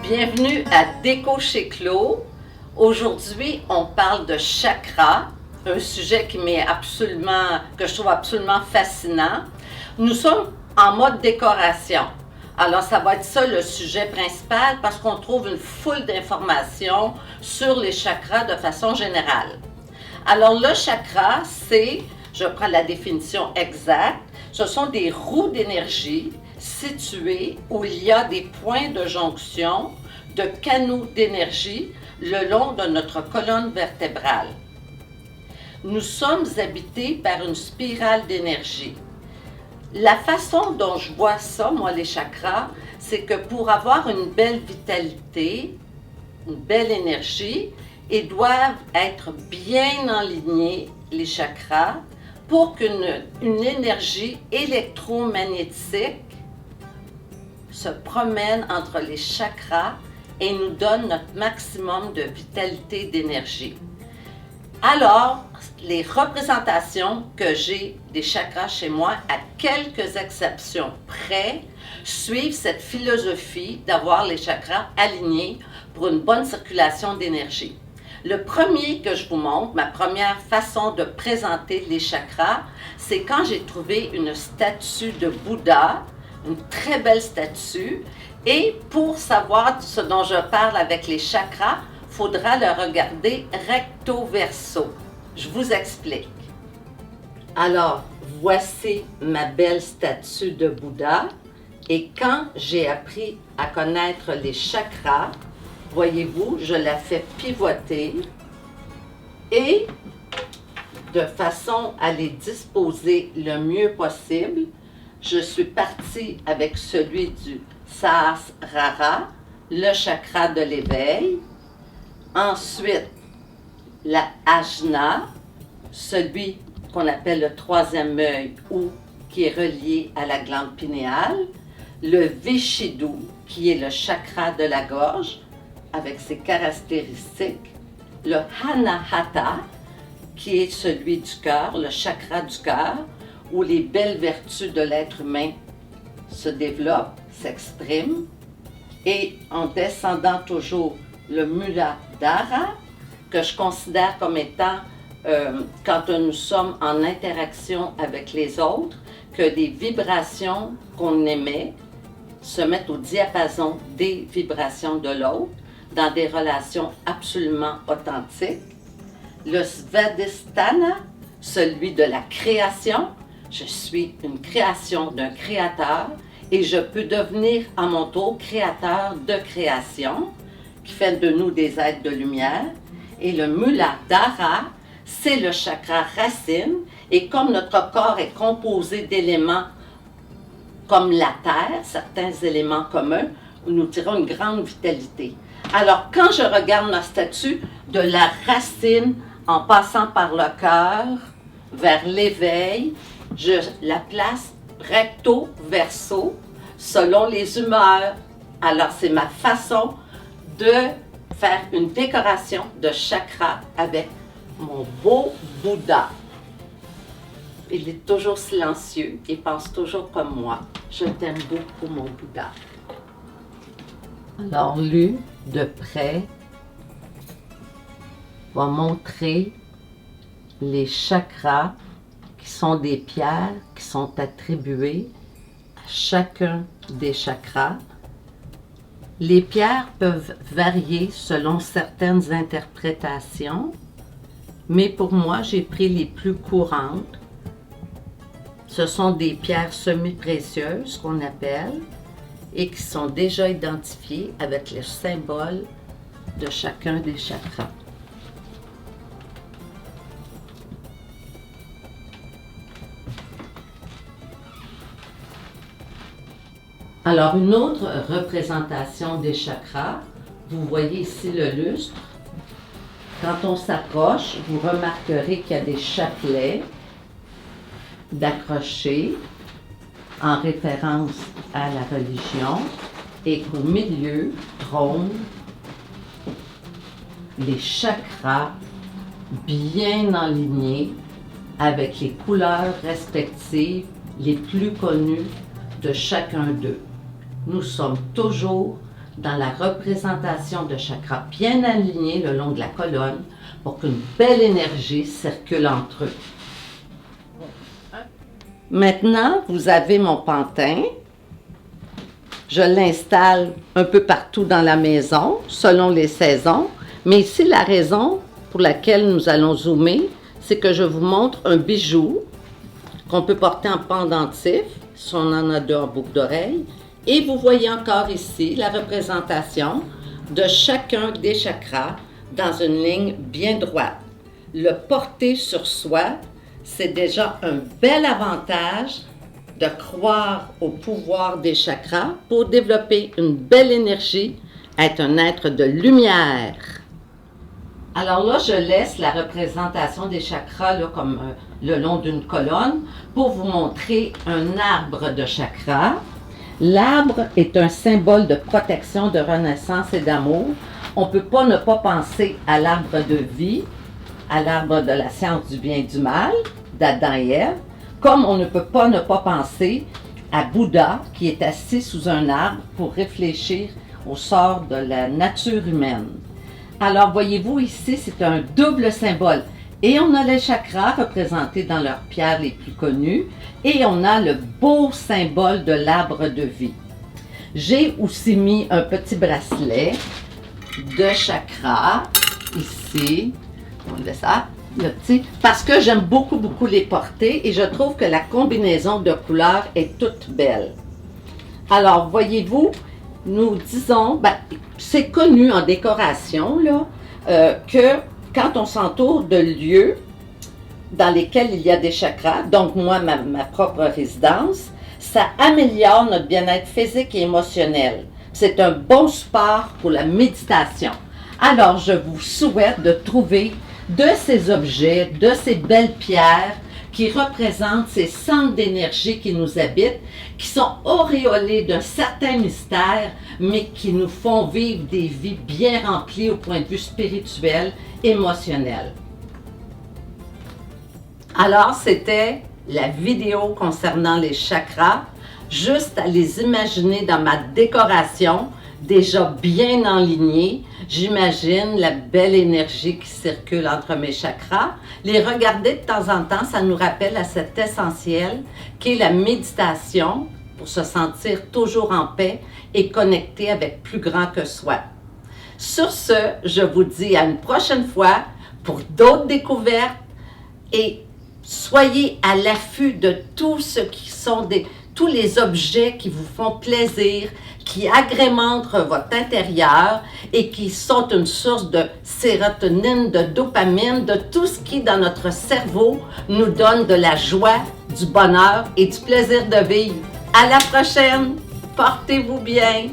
Bienvenue à Déco chez Clos. Aujourd'hui, on parle de chakras, un sujet que je trouve absolument fascinant. Nous sommes en mode décoration. Alors, ça va être ça le sujet principal parce qu'on trouve une foule d'informations sur les chakras de façon générale. Alors, le chakra, je prends la définition exacte, ce sont des roues d'énergie situées où il y a des points de jonction de canaux d'énergie le long de notre colonne vertébrale. Nous sommes habités par une spirale d'énergie. La façon dont je vois ça, moi, les chakras, c'est que pour avoir une belle vitalité, une belle énergie, ils doivent être bien alignés, les chakras, pour qu'une énergie électromagnétique se promène entre les chakras et nous donne notre maximum de vitalité d'énergie. Alors, les représentations que j'ai des chakras chez moi, à quelques exceptions près, suivent cette philosophie d'avoir les chakras alignés pour une bonne circulation d'énergie. Le premier que je vous montre, ma première façon de présenter les chakras, c'est quand j'ai trouvé une statue de Bouddha, une très belle statue, et pour savoir ce dont je parle avec les chakras, il faudra le regarder recto verso. Je vous explique. Alors, voici ma belle statue de Bouddha, et quand j'ai appris à connaître les chakras, voyez-vous, je la fais pivoter et de façon à les disposer le mieux possible, je suis partie avec celui du Sahasrara, le chakra de l'éveil. Ensuite, la Ajna, celui qu'on appelle le troisième œil ou qui est relié à la glande pinéale. Le Vishuddha, qui est le chakra de la gorge, avec ses caractéristiques. Le Anahata, qui est celui du cœur, le chakra du cœur, où les belles vertus de l'être humain se développent, s'expriment. Et en descendant toujours le Muladhara, que je considère comme étant, quand nous sommes en interaction avec les autres, que des vibrations qu'on émet se mettent au diapason des vibrations de l'autre, dans des relations absolument authentiques. Le Svadhisthana, celui de la création, je suis une création d'un créateur et je peux devenir à mon tour créateur de création, qui fait de nous des êtres de lumière. Et le Muladhara, c'est le chakra racine, et comme notre corps est composé d'éléments comme la terre, certains éléments communs, nous tirons une grande vitalité. Alors, quand je regarde ma statue, de la racine, en passant par le cœur, vers l'éveil, je la place recto verso, selon les humeurs. Alors, c'est ma façon de faire une décoration de chakra avec mon beau Bouddha. Il est toujours silencieux, il pense toujours comme moi. Je t'aime beaucoup, mon Bouddha. Alors, lui, de près, va montrer les chakras qui sont des pierres qui sont attribuées à chacun des chakras. Les pierres peuvent varier selon certaines interprétations, mais pour moi, j'ai pris les plus courantes. Ce sont des pierres semi-précieuses qu'on appelle et qui sont déjà identifiées avec le symbole de chacun des chakras. Alors, une autre représentation des chakras, vous voyez ici le lustre. Quand on s'approche, vous remarquerez qu'il y a des chapelets d'accrochés en référence à la religion, et qu'au milieu trônent les chakras bien alignés avec les couleurs respectives les plus connues de chacun d'eux. Nous sommes toujours dans la représentation de chakras bien alignés le long de la colonne pour qu'une belle énergie circule entre eux. Maintenant, vous avez mon pantin. Je l'installe un peu partout dans la maison, selon les saisons. Mais ici, la raison pour laquelle nous allons zoomer, c'est que je vous montre un bijou qu'on peut porter en pendentif, si on en a deux en boucle d'oreille. Et vous voyez encore ici la représentation de chacun des chakras dans une ligne bien droite. Le porter sur soi, c'est déjà un bel avantage de croire au pouvoir des chakras pour développer une belle énergie, être un être de lumière. Alors là, je laisse la représentation des chakras là, comme le long d'une colonne pour vous montrer un arbre de chakras. L'arbre est un symbole de protection, de renaissance et d'amour. On ne peut pas ne pas penser à l'arbre de vie, à l'arbre de la science du bien et du mal, d'Adam et Ève, comme on ne peut pas ne pas penser à Bouddha qui est assis sous un arbre pour réfléchir au sort de la nature humaine. Alors voyez-vous ici, c'est un double symbole. Et on a les chakras représentés dans leurs pierres les plus connues et on a le beau symbole de l'arbre de vie. J'ai aussi mis un petit bracelet de chakras ici. On laisse ça. Le petit, parce que j'aime beaucoup les porter et je trouve que la combinaison de couleurs est toute belle. Alors, voyez-vous, nous disons, c'est connu en décoration, là, que quand on s'entoure de lieux dans lesquels il y a des chakras, donc moi, ma propre résidence, ça améliore notre bien-être physique et émotionnel. C'est un bon support pour la méditation. Alors, je vous souhaite de trouver de ces objets, de ces belles pierres qui représentent ces centres d'énergie qui nous habitent, qui sont auréolés d'un certain mystère, mais qui nous font vivre des vies bien remplies au point de vue spirituel, émotionnel. Alors, c'était la vidéo concernant les chakras, juste à les imaginer dans ma décoration, déjà bien enlignée. J'imagine la belle énergie qui circule entre mes chakras. Les regarder de temps en temps, ça nous rappelle à cet essentiel qu'est la méditation pour se sentir toujours en paix et connecté avec plus grand que soi. Sur ce, je vous dis à une prochaine fois pour d'autres découvertes et soyez à l'affût de tout ce qui sont tous les objets qui vous font plaisir, qui agrémentent votre intérieur et qui sont une source de sérotonine, de dopamine, de tout ce qui, dans notre cerveau, nous donne de la joie, du bonheur et du plaisir de vivre. À la prochaine! Portez-vous bien!